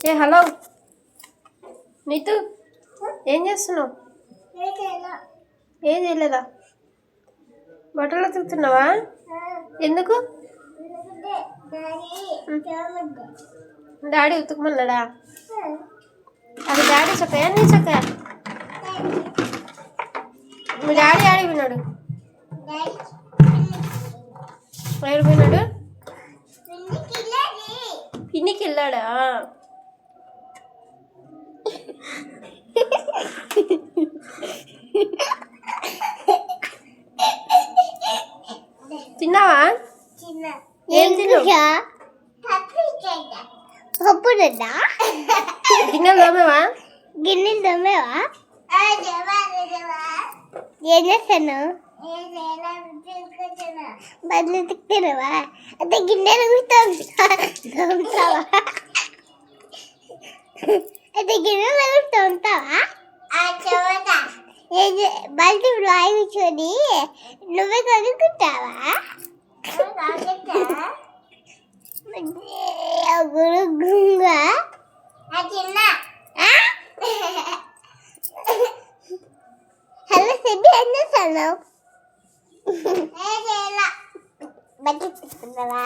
ఏ hello Neetu, ఏం చేస్తున్నావు? ఏం చేయలేదా? బట్టలు ఉతుకుతున్నావా? ఎందుకు? డాడీ ఉతుకమన్నాడా? అది డాడీ చక్కయా నీ చక్కయా? మీ డాడీ ఆడి విన్నాడు. ఎక్కడ పోయినాడు? పిన్నికి వెళ్ళాడా? తిన్నావా? ఏం తిన్నా? పప్పుదా గిన్నెలు తోమేవా? గిన్నెలు తోమేవా? ఏం చేస్తాను? బదులు తిక్కనవా? అంటే గిన్నెలు తోముతావా? అయితే గిన్నెలు తోముతావా? బల్టి రాయి కూర్చొని నువ్వే చదువుకుంటావా? గురుగా హలో సిబ్బి ఏం చేస్తాను? బట్టలు తీసుకున్నావా?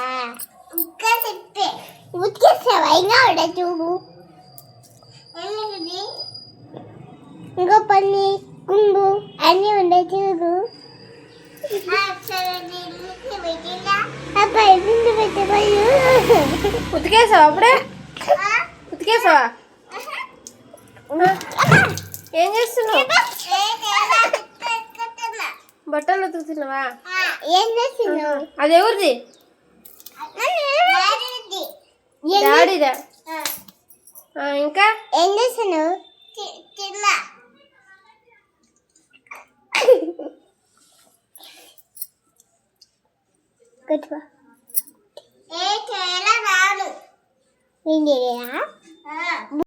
ఉతికేసావా? ఇంకా ఉండే చూడు. ఇంకో పని కుంగు అన్నీ ఉండే చూడు. ఉతికేసావా? అప్పుడే ఉతికేసావా? ఏం చేస్తున్నావు? బట్టలు ఉతుకుతున్నావా? ఏం చేస్తున్నావు? అది ఎవరిది? డాడీదా? ఇంకా ఏం చేస్తున్నావు? ఏం చేయరా?